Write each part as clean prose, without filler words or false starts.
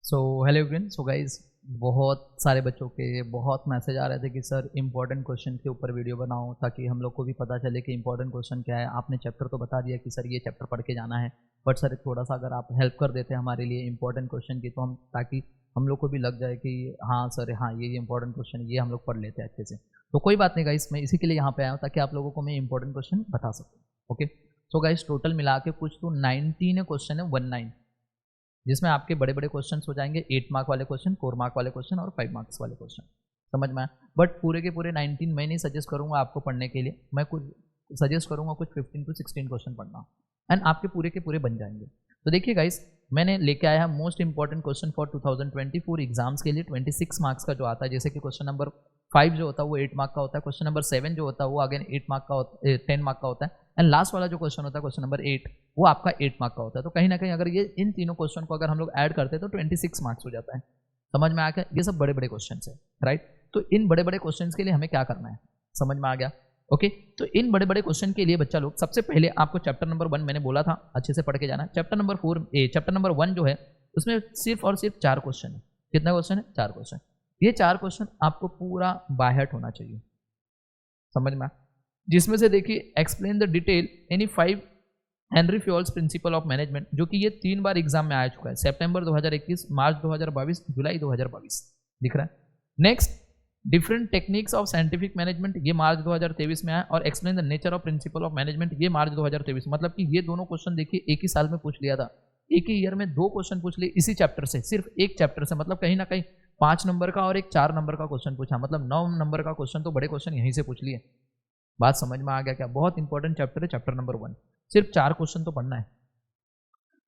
So hello everyone. So guys, बहुत सारे बच्चों के बहुत मैसेज आ रहे थे कि सर इंपॉर्टेंट क्वेश्चन के ऊपर वीडियो बनाओ ताकि हम लोग को भी पता चले कि इंपॉर्टेंट क्वेश्चन क्या है। आपने चैप्टर तो बता दिया कि सर ये चैप्टर पढ़ के जाना है, बट सर थोड़ा सा अगर आप हेल्प कर देते हमारे लिए इंपॉर्टेंट क्वेश्चन की, तो हम ताकि हम लोग को भी लग जाए कि हाँ सर, हाँ ये इंपॉर्टेंट क्वेश्चन ये हम लोग पढ़ लेते हैं अच्छे से। तो कोई बात नहीं गाइस, मैं इसी के लिए यहाँ पे आया हूँ ताकि आप लोगों को मैं इंपॉर्टेंट क्वेश्चन बता सकूँ। ओके, सो गाइस टोटल मिला के कुछ तो 19 क्वेश्चन है, 19, जिसमें आपके बड़े बड़े क्वेश्चन हो जाएंगे, 8 मार्क वाले क्वेश्चन, 4 मार्क वाले क्वेश्चन और 5 मार्क्स वाले क्वेश्चन। समझ में आया? बट पूरे के पूरे 19 मैं नहीं सजेस्ट करूंगा आपको पढ़ने के लिए, मैं कुछ सजेस्ट करूंगा कुछ 15 to 16 क्वेश्चन पढ़ना, एंड आपके पूरे के पूरे बन जाएंगे। तो देखिए गाइस, मैंने लेके आया है most important question for 2024 exams के लिए 26 मार्क्स का जो आता है। जैसे कि क्वेश्चन नंबर 5 जो होता है वो 8 मार्क का होता है, क्वेश्चन नंबर 7 जो होता है वो अगेन 8 मार्क का होता है, 10 मार्क का होता है, एंड लास्ट वाला जो क्वेश्चन होता है क्वेश्चन नंबर 8 वो आपका 8 मार्क का होता है। तो कहीं ना कहीं अगर ये इन तीनों क्वेश्चन को अगर हम लोग ऐड करते हैं तो 26 मार्क्स हो जाता है। समझ में आ गया? ये सब बड़े बड़े क्वेश्चन है, राइट? तो इन बड़े बड़े क्वेश्चन के लिए हमें क्या करना है, समझ में आ गया? ओके, तो इन बड़े बड़े क्वेश्चन के लिए बच्चा लोग सबसे पहले आपको चैप्टर नंबर 1 मैंने बोला था अच्छे से पढ़ के जाना है। चैप्टर नंबर 1 जो है उसमें सिर्फ और सिर्फ 4 क्वेश्चन है। कितना क्वेश्चन है? 4 क्वेश्चन। ये 4 क्वेश्चन आपको पूरा बाय हार्ट होना चाहिए, समझ में? जिसमें से देखिए, explain the detail any 5 Henry fuels principle of management, जो कि ये 3 बार एग्जाम में आ चुका है, सितंबर 2021, मार्च 2022, जुलाई 2022, दिख रहा है। Next, different techniques of scientific management, ये मार्च 2023 में आया, और explain the nature of principle of management, ये मार्च 2023। मतलब कि ये दोनों क्वेश्चन देखिए एक ही साल में पूछ लिया था, एक ही ईयर में 2 क्वेश्चन पूछ लिए इसी चैप्टर से, सिर्फ एक चैप्टर से। मतलब कहीं ना कहीं 5 नंबर का और एक 4 नंबर का क्वेश्चन पूछा, मतलब 9 नंबर का क्वेश्चन तो बड़े क्वेश्चन यहीं से पूछ लिए। बात समझ में आ गया क्या? बहुत इंपॉर्टेंट चैप्टर है चैप्टर नंबर 1, सिर्फ 4 क्वेश्चन तो पढ़ना है।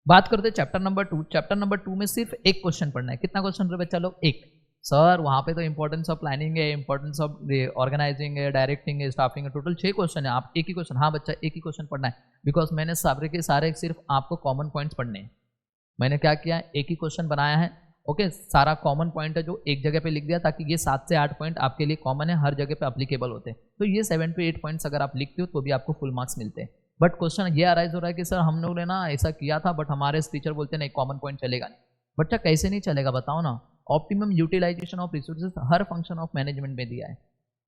बात करते हैं चैप्टर नंबर 2। चैप्टर नंबर 2 में सिर्फ एक क्वेश्चन पढ़ना है। कितना क्वेश्चन रहे बच्चा लोग? एक। सर वहां पे तो इंपॉर्टेंस ऑफ प्लानिंग है, इंपॉर्टेंस ऑफ ऑर्गेनाइजिंग है, डायरेक्टिंग है, स्टाफिंग है, टोटल 6 क्वेश्चन है। आप एक ही क्वेश्चन, हाँ बच्चा एक ही क्वेश्चन पढ़ना है, बिकॉज मैंने सारे के सारे सिर्फ आपको कॉमन पॉइंट्स पढ़ने हैं। मैंने क्या किया है, एक ही क्वेश्चन बनाया है। ओके, सारा कॉमन पॉइंट है जो एक जगह पे लिख दिया, ताकि ये 7 से 8 पॉइंट आपके लिए कॉमन है, हर जगह पे अप्लीकेबल होते हैं। तो ये 7 to 8 पॉइंट्स अगर आप लिखते हो तो भी आपको फुल मार्क्स मिलते हैं। बट क्वेश्चन ये अराइज हो रहा है कि सर हम लोगों ने ना ऐसा किया था, बट हमारे टीचर बोलते नहीं कॉमन पॉइंट चलेगा नहीं। बच्चा कैसे नहीं चलेगा बताओ ना? ऑप्टिमम यूटिलाइजेशन ऑफ रिसोर्सेज हर फंक्शन ऑफ मैनेजमेंट में दिया है,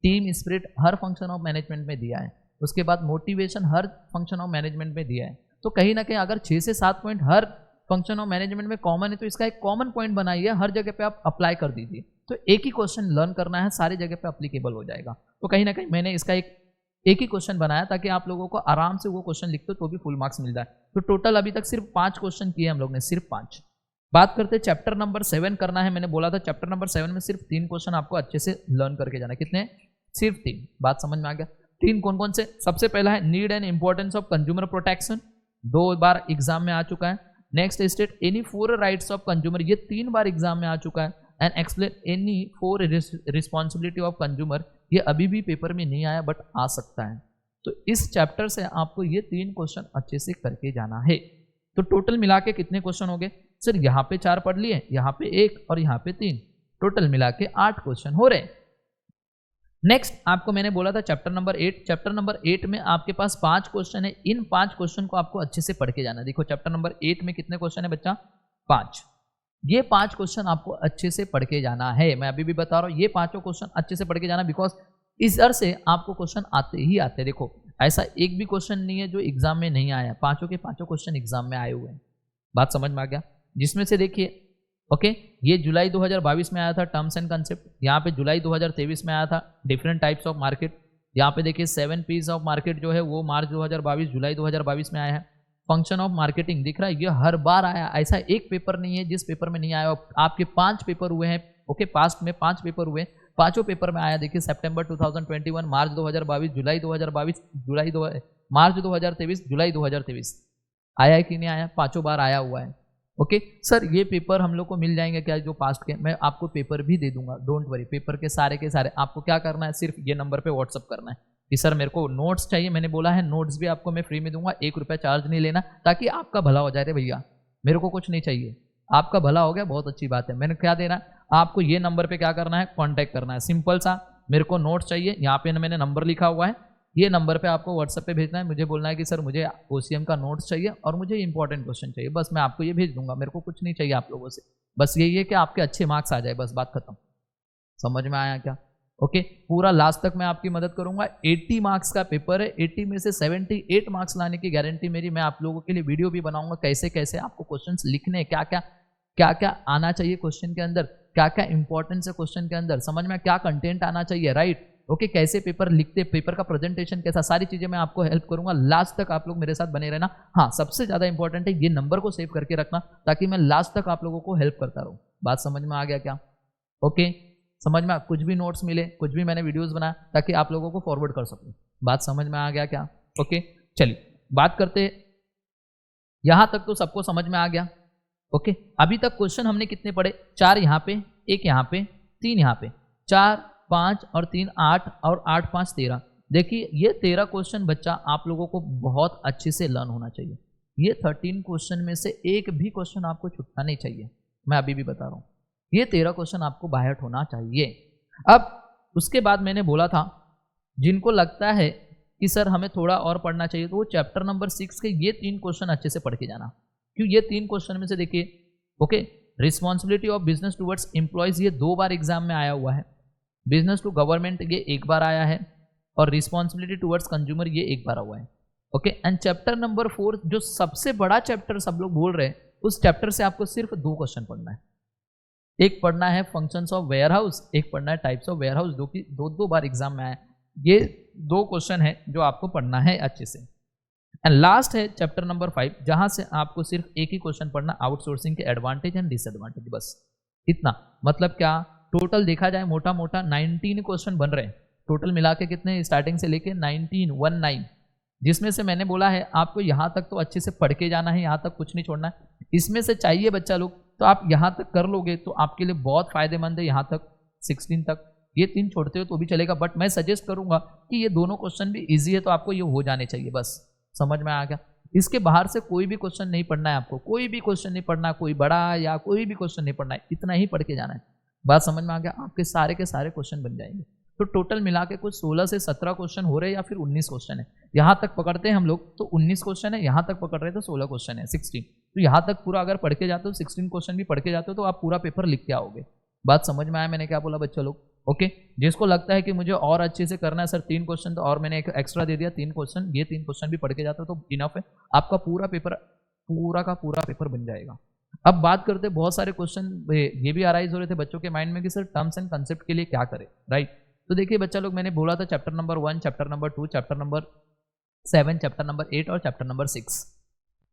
टीम स्पिरिट हर फंक्शन ऑफ मैनेजमेंट में दिया है, उसके बाद मोटिवेशन हर फंक्शन ऑफ मैनेजमेंट में दिया है। तो कहीं ना कहीं अगर 6 से 7 point her function of management में कॉमन है, तो इसका एक कॉमन पॉइंट बनाइए, हर जगह पे आप अप्लाई कर दीजिए। तो एक ही क्वेश्चन लर्न करना है, सारी जगह पे अप्लीकेबल हो जाएगा। तो कहीं ना कहीं मैंने इसका एक ही क्वेश्चन बनाया ताकि आप लोगों को आराम से वो क्वेश्चन लिखते हो तो भी फुल मार्क्स मिल जाए। तो टोटल अभी तक सिर्फ 5 क्वेश्चन किए हम लोग ने, सिर्फ 5। बात करते हैं चैप्टर नंबर 7 करना है। मैंने बोला था चैप्टर नंबर 7 में सिर्फ 3 क्वेश्चन आपको अच्छे से लर्न करके जाना है। कितने? सिर्फ 3। बात समझ में आ गया? 3 कौन कौन से? सबसे पहला है need and importance of consumer protection, 2 bar exam में आ चुका है। Next, state any 4 rights of consumer, ये 3 बार एग्जाम में आ चुका है। And explain any 4 responsibility of consumer, ये अभी भी पेपर में नहीं आया बट आ सकता है। तो इस चैप्टर से आपको ये 3 क्वेश्चन अच्छे से करके जाना है। तो टोटल मिला के कितने क्वेश्चन हो गए? सर यहाँ पे 4 पढ़ लिए, यहाँ पे 1 और यहाँ पे 3, टोटल मिला के 8 क्वेश्चन हो रहे। नेक्स्ट, आपको मैंने बोला था चैप्टर नंबर 8। चैप्टर नंबर 8 में आपके पास 5 क्वेश्चन है। इन 5 क्वेश्चन को आपको अच्छे से पढ़ के जाना है। देखो चैप्टर नंबर 8 में कितने क्वेश्चन है बच्चा? 5। ये 5 क्वेश्चन आपको अच्छे से पढ़ के जाना है। मैं अभी भी बता रहा हूँ, ये 5 क्वेश्चन अच्छे से पढ़ के जाना, बिकॉज इस दर से आपको क्वेश्चन आते ही आते हैं। देखो ऐसा एक भी क्वेश्चन नहीं है जो एग्जाम में नहीं आया, 5 के 5 क्वेश्चन एग्जाम में आए हुए हैं। बात समझ में आ गया? जिसमें से देखिए, ओके, ये जुलाई 2022 में आया था टर्म्स एंड कंसेप्ट, यहाँ पे जुलाई 2023 में आया था डिफरेंट टाइप्स ऑफ मार्केट, यहाँ पे देखिए 7 पीस ऑफ मार्केट जो है वो मार्च 2022 जुलाई 2022 में आया है। फंक्शन ऑफ मार्केटिंग दिख रहा है, ये हर बार आया, ऐसा एक पेपर नहीं है जिस पेपर में नहीं आया। आपके 5 पेपर हुए हैं, ओके, पास्ट में 5 पेपर हुए, 5 पेपर में आया। देखिए सितंबर 2021, मार्च 2022, जुलाई 2022, मार्च 2023, जुलाई 2023, आया है कि नहीं आया? 5 बार आया हुआ है। ओके सर, ये पेपर हम लोग को मिल जाएंगे क्या जो पास्ट के? मैं आपको पेपर भी दे दूंगा, डोंट वरी। पेपर के सारे आपको क्या करना है, सिर्फ ये नंबर पे व्हाट्सअप करना है कि सर मेरे को नोट्स चाहिए। मैंने बोला है नोट्स भी आपको मैं फ्री में दूंगा, 1 रुपया चार्ज नहीं लेना, ताकि आपका भला हो जाए। रे भैया मेरे को कुछ नहीं चाहिए, आपका भला हो गया, बहुत अच्छी बात है। मैंने क्या देना है आपको? ये नंबर पे क्या करना है, कॉन्टैक्ट करना है, सिंपल सा। मेरे को नोट्स चाहिए, यहाँ पे मैंने नंबर लिखा हुआ है, ये नंबर पे आपको व्हाट्सएप पे भेजना है, मुझे बोलना है कि सर मुझे OCM का नोट्स चाहिए और मुझे इंपॉर्टेंट क्वेश्चन चाहिए, बस मैं आपको ये भेज दूंगा, मेरे को कुछ नहीं चाहिए आप लोगों से, बस यही है कि आपके अच्छे मार्क्स आ जाए, बस बात खत्म। समझ में आया क्या? ओके, पूरा लास्ट तक मैं आपकी मदद करूंगा। 80 मार्क्स का पेपर है, 80 में से 78 मार्क्स लाने की गारंटी मेरी। मैं आप लोगों के लिए वीडियो भी बनाऊंगा कैसे कैसे आपको क्वेश्चंस लिखने, क्या क्या आना चाहिए क्वेश्चन के अंदर, क्या क्या इंपॉर्टेंस है क्वेश्चन के अंदर, समझ में क्या कंटेंट आना चाहिए, राइट? ओके, कैसे पेपर लिखते, पेपर का प्रेजेंटेशन कैसा, सारी चीजें मैं आपको हेल्प करूंगा। लास्ट तक आप लोग मेरे साथ बने रहना। हाँ, सबसे ज्यादा इंपॉर्टेंट है ये नंबर को सेव करके रखना, ताकि मैं लास्ट तक आप लोगों को हेल्प करता रहूं। बात समझ में आ गया क्या? ओके, समझ में कुछ भी नोट्स मिले, कुछ भी मैंने वीडियोस बनाया ताकि आप लोगों को फॉरवर्ड कर सकूं। बात समझ में आ गया क्या? ओके, चलिए बात करते, यहां तक तो सबको समझ में आ गया। ओके, अभी तक क्वेश्चन हमने कितने पढ़े? 4 यहां पे, 1 यहां पे, 3 यहां पे, 4 5 और 3 8 और 8 5 13। देखिए ये 13 क्वेश्चन बच्चा आप लोगों को बहुत अच्छे से लर्न होना चाहिए। ये 13 क्वेश्चन में से एक भी क्वेश्चन आपको छूटना नहीं चाहिए, मैं अभी भी बता रहा हूं। ये 13 क्वेश्चन आपको बाहर होना चाहिए। अब उसके बाद मैंने बोला था जिनको लगता है कि सर हमें थोड़ा और पढ़ना चाहिए, तो वो चैप्टर नंबर 6 के ये 3 क्वेश्चन अच्छे से पढ़ के जाना। क्यों? ये 3 क्वेश्चन में से देखिए, okay, responsibility of business towards employees ये 2 बार एग्जाम में आया हुआ है, बिजनेस टू गवर्नमेंट ये 1 बार आया है, और रिस्पॉन्सिबिलिटी टुवर्ड्स कंज्यूमर ये 1 बार हुआ है। ओके, एंड चैप्टर नंबर 4 जो सबसे बड़ा चैप्टर सब लोग बोल रहे हैं, उस चैप्टर से आपको सिर्फ 2 क्वेश्चन पढ़ना है। एक पढ़ना है फंक्शंस ऑफ वेयर हाउस, एक पढ़ना है टाइप्स ऑफ वेयर हाउस, जो कि 2 बार एग्जाम में आया। ये 2 क्वेश्चन है जो आपको पढ़ना है अच्छे से। एंड लास्ट है चैप्टर नंबर 5, जहां से आपको सिर्फ एक ही क्वेश्चन पढ़ना, आउटसोर्सिंग के एडवांटेज एंड डिसएडवांटेज, बस इतना। मतलब क्या, टोटल देखा जाए मोटा मोटा 19 क्वेश्चन बन रहे हैं, टोटल मिला के कितने, स्टार्टिंग से लेके 19, जिसमें से मैंने बोला है आपको यहाँ तक तो अच्छे से पढ़ के जाना है, यहाँ तक कुछ नहीं छोड़ना है। इसमें से चाहिए बच्चा लोग तो आप यहाँ तक कर लोगे तो आपके लिए बहुत फायदेमंद है, यहाँ तक 16 तक। ये 3 छोड़ते हो तो भी चलेगा, बट मैं सजेस्ट करूंगा कि ये दोनों क्वेश्चन भी इजी है तो आपको ये हो जाने चाहिए, बस समझ में आ गया। इसके बाहर से कोई भी क्वेश्चन नहीं पढ़ना है आपको, कोई भी क्वेश्चन नहीं पढ़ना, कोई बड़ा या कोई भी क्वेश्चन नहीं पढ़ना है, इतना ही पढ़ के जाना है। बात समझ में आ गया? आपके सारे के सारे क्वेश्चन बन जाएंगे। तो टोटल मिला के कुछ 16 से 17 क्वेश्चन हो रहे हैं, या फिर 19 क्वेश्चन है। यहाँ तक पकड़ते हैं हम लोग तो 19 क्वेश्चन है, यहाँ तक पकड़ रहे हैं तो 16 क्वेश्चन है, 16। तो यहाँ तक पूरा अगर पढ़ के जाते हो, 16 क्वेश्चन भी पढ़ के जाते हो, तो आप पूरा पेपर लिख के आओगे। बात समझ में आया मैंने क्या बोला बच्चे लोग? ओके, जिसको लगता है कि मुझे और अच्छे से करना है सर 3 क्वेश्चन, तो और मैंने एक एक्स्ट्रा दे दिया 3 क्वेश्चन, ये 3 क्वेश्चन भी पढ़ के जाता तो इनफ है, आपका पूरा पेपर, पूरा का पूरा पेपर बन जाएगा। अब बात करते, बहुत सारे क्वेश्चन ये भी अराइज हो रहे थे बच्चों के माइंड में कि सर टर्म्स एंड कंसेप्ट के लिए क्या करें, राइट? तो देखिए बच्चा लोग, मैंने बोला था chapter number 1, chapter number 2, chapter number 7, chapter number 8 और चैप्टर नंबर 6,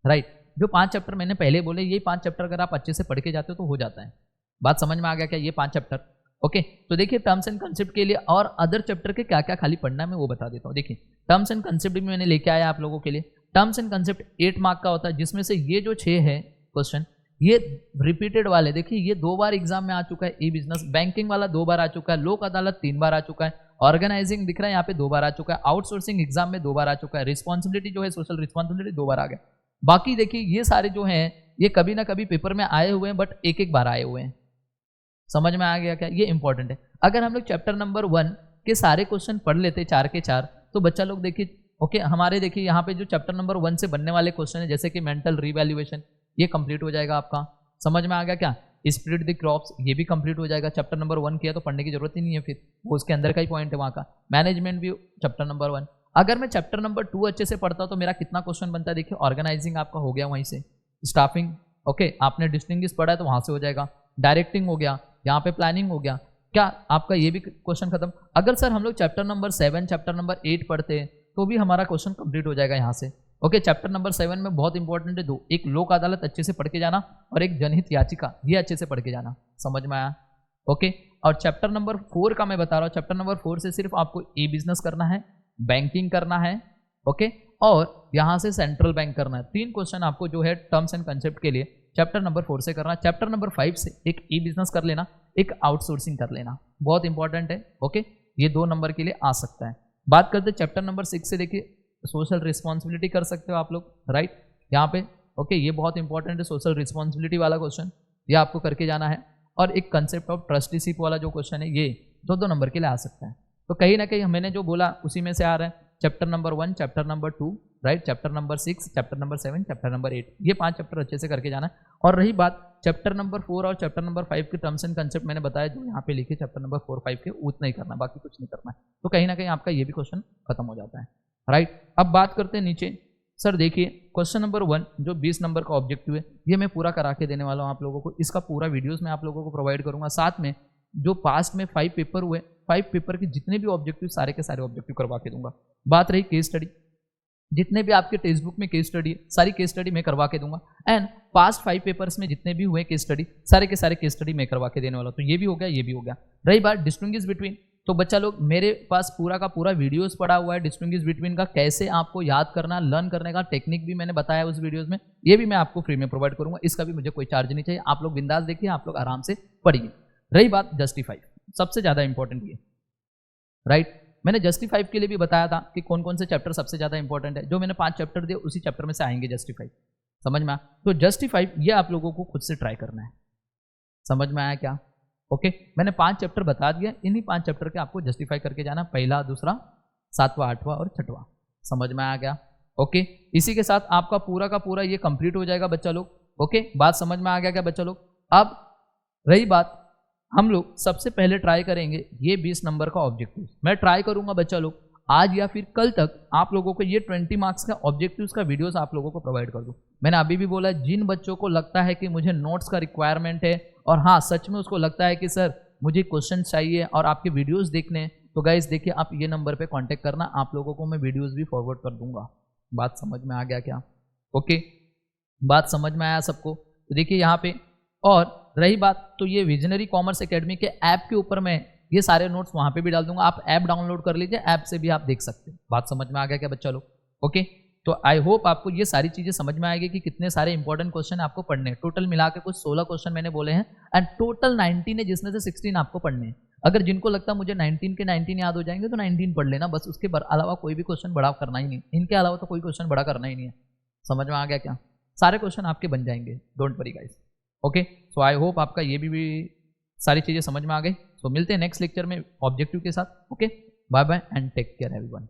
राइट? जो 5 चैप्टर मैंने पहले बोले, ये 5 चैप्टर अगर आप अच्छे से पढ़ के जाते हो तो हो जाता है। बात समझ में आ गया क्या? ये 5 चैप्टर। ओके, तो देखिए टर्म्स एंड कंसेप्ट के लिए और अदर चैप्टर के क्या क्या खाली पढ़ना है मैं वो बता देता हूँ। देखिए टर्म्स एंड कंसेप्ट भी मैंने लेके आया आप लोगों के लिए। टर्म्स एंड कंसेप्ट 8 मार्क का होता है, जिसमें से ये जो 6 है क्वेश्चन, ये रिपीटेड वाले। देखिए ये 2 बार एग्जाम में आ चुका है, ई बिजनेस बैंकिंग वाला 2 बार आ चुका है, लोक अदालत 3 बार आ चुका है, ऑर्गेनाइजिंग दिख रहा है यहाँ पे 2 बार आ चुका है, आउटसोर्सिंग एग्जाम में 2 बार आ चुका है, रिस्पॉन्सिबिलिटी जो है सोशल रिस्पॉन्सिबिलिटी 2 बार आ गया। बाकी देखिए ये सारे जो हैं ये कभी ना कभी पेपर में आए हुए हैं, बट एक एक बार आए हुए हैं। समझ में आ गया क्या? ये इंपॉर्टेंट है। अगर हम लोग चैप्टर नंबर 1 के सारे क्वेश्चन पढ़ लेते 4 के 4, तो बच्चा लोग देखिए, ओके, हमारे देखिए यहाँ पे जो चैप्टर नंबर 1 से बनने वाले क्वेश्चन है, जैसे कि मेंटल रिवैल्यूएशन, ये कंप्लीट हो जाएगा आपका। समझ में आ गया क्या? स्प्लिट द क्रॉप्स, ये भी कंप्लीट हो जाएगा। चैप्टर नंबर 1 किया तो पढ़ने की जरूरत ही नहीं है, फिर वो उसके अंदर का ही पॉइंट है वहाँ का। Management view chapter number 1। अगर मैं चैप्टर नंबर 2 अच्छे से पढ़ता हूँ तो मेरा कितना क्वेश्चन बनता है? देखिए ऑर्गेनाइजिंग आपका हो गया वहीं से, स्टाफिंग, ओके, आपने डिस्टिंग्विश पढ़ा है तो वहां से हो जाएगा, डायरेक्टिंग हो गया, यहाँ पे प्लानिंग हो गया, क्या आपका ये भी क्वेश्चन खत्म। अगर सर हम लोग चैप्टर नंबर 7, चैप्टर नंबर 8 पढ़ते हैं तो भी हमारा क्वेश्चन कंप्लीट हो जाएगा यहाँ से। ओके, चैप्टर नंबर 7 में बहुत इंपॉर्टेंट है 2, एक लोक अदालत अच्छे से पढ़ के जाना और एक जनहित याचिका, ये अच्छे से पढ़ के जाना। समझ में आया? ओके, और चैप्टर नंबर 4 का मैं बता रहा हूँ, चैप्टर नंबर 4 से सिर्फ आपको ई बिजनेस करना है, बैंकिंग करना है, ओके, और यहाँ से सेंट्रल बैंक करना है। 3 क्वेश्चन आपको जो है टर्म्स एंड कंसेप्ट के लिए चैप्टर नंबर 4 से करना। चैप्टर नंबर 5 से एक ई बिजनेस कर लेना, एक आउटसोर्सिंग कर लेना, बहुत इंपॉर्टेंट है। ओके, ये 2 नंबर के लिए आ सकता है। बात करते चैप्टर नंबर 6 से, देखिए सोशल रिस्पॉन्सिबिलिटी कर सकते हो आप लोग, राइट? यहाँ पे ओके, ये बहुत इंपॉर्टेंट है, सोशल रिस्पॉन्सिबिलिटी वाला क्वेश्चन, ये आपको करके जाना है। और एक कंसेप्ट ऑफ ट्रस्टीशिप वाला जो क्वेश्चन है, ये 2 नंबर के लिए आ सकता है। तो कहीं ना कहीं मैंने जो बोला उसी में से आ रहा है। Chapter number 1, chapter number 2, right, chapter number 6, chapter number 7, chapter number 8, ये 5 चैप्टर अच्छे से करके जाना है। और रही बात चैप्टर नंबर 4 और चैप्टर नंबर 5 के टर्म्स एंड कंसेप्ट मैंने बताया जो यहाँ पे लिखे चैप्टर नंबर 4, 5 के, उतना ही करना, बाकी कुछ नहीं करना है। तो कहीं ना कहीं आपका ये भी क्वेश्चन खत्म हो जाता है, राइट। अब बात करते हैं नीचे। सर देखिए क्वेश्चन नंबर 1 जो 20 नंबर का ऑब्जेक्टिव है, ये मैं पूरा करा के देने वाला हूँ आप लोगों को। इसका पूरा वीडियोस मैं आप लोगों को प्रोवाइड करूंगा। साथ में जो पास्ट में 5 पेपर हुए, 5 पेपर के जितने भी ऑब्जेक्टिव, सारे के सारे ऑब्जेक्टिव करवा के दूंगा। बात रही केस स्टडी, जितने भी आपके टेक्स्ट बुक में केस स्टडी है, सारी केस स्टडी मैं करवा के दूंगा। एंड पास्ट 5 पेपर्स में जितने भी हुए केस स्टडी, सारे के सारे केस स्टडी मैं करवा के देने वाला हूँ। तो ये भी हो गया, ये भी हो गया। रही बात डिस्टिंग्विश बिटवीन, तो बच्चा लोग मेरे पास पूरा का पूरा वीडियोस पड़ा हुआ है डिस्टिंग्विश बिटवीन का, कैसे आपको याद करना, लर्न करने का टेक्निक भी मैंने बताया उस वीडियोस में, ये भी मैं आपको फ्री में प्रोवाइड करूंगा। इसका भी मुझे कोई चार्ज नहीं चाहिए, आप लोग बिंदास देखिए, आप लोग आराम से पढ़िए। रही बात जस्टिफाई, सबसे ज्यादा इंपॉर्टेंट ये, राइट। मैंने जस्टिफाई के लिए भी बताया था कि कौन कौन से चैप्टर सबसे ज्यादा इंपॉर्टेंट है। जो मैंने 5 चैप्टर दिए उसी चैप्टर में से आएंगे जस्टिफाई, समझ में आया। तो जस्टिफाई ये आप लोगों को खुद से ट्राई करना है, समझ में आया क्या? ओके, मैंने 5 चैप्टर बता दिया, इन्हीं 5 चैप्टर के आपको जस्टिफाई करके जाना, पहला, दूसरा, 7वां, 8वां और 6वां, समझ में आ गया? ओके, इसी के साथ आपका पूरा का पूरा ये कंप्लीट हो जाएगा बच्चा लोग। ओके, बात समझ में आ गया क्या बच्चा लोग? अब रही बात, हम लोग सबसे पहले ट्राई करेंगे ये 20 नंबर का ऑब्जेक्टिव। मैं ट्राई करूंगा बच्चा लोग आज या फिर कल तक आप लोगों को ये 20 मार्क्स का ऑब्जेक्टिव्स का वीडियोस आप लोगों को प्रोवाइड कर दूं। मैंने अभी भी बोला, जिन बच्चों को लगता है कि मुझे नोट्स का रिक्वायरमेंट है और हाँ सच में उसको लगता है कि सर मुझे क्वेश्चन चाहिए और आपके वीडियोस देखने, तो गाइस देखिए आप ये नंबर पे कांटेक्ट करना, आप लोगों को मैं वीडियोस भी फॉरवर्ड कर दूंगा। बात समझ में आ गया क्या? ओके, बात समझ में आया सबको? तो देखिए यहाँ पे, और रही बात तो ये विजनरी कॉमर्स एकेडमी के ऐप के ऊपर मैं ये सारे नोट्स वहां पे भी डाल दूंगा, आप ऐप डाउनलोड कर लीजिए, ऐप से भी आप देख सकते हैं। बात समझ में आ गया क्या बच्चा लोग? ओके, तो आई होप आपको ये सारी चीजें समझ में आएगी कि कितने सारे इंपॉर्टेंट क्वेश्चन आपको पढ़ने हैं। टोटल मिला के कुछ 16 क्वेश्चन मैंने बोले हैं एंड टोटल 19 है, जिसमें से 16 आपको पढ़ने हैं। अगर जिनको लगता है मुझे 19 के 19 याद हो जाएंगे तो 19 पढ़ लेना बस, उसके अलावा कोई भी क्वेश्चन बड़ा करना ही नहीं, इनके अलावा तो कोई क्वेश्चन बड़ा करना ही नहीं है। समझ में आ गया क्या? सारे क्वेश्चन आपके बन जाएंगे, don't worry guys. Okay, so I hope आपका ये भी सारी चीजें समझ में आ गई। सो मिलते हैं नेक्स्ट लेक्चर में ऑब्जेक्टिव के साथ। Okay, bye bye and take care everyone.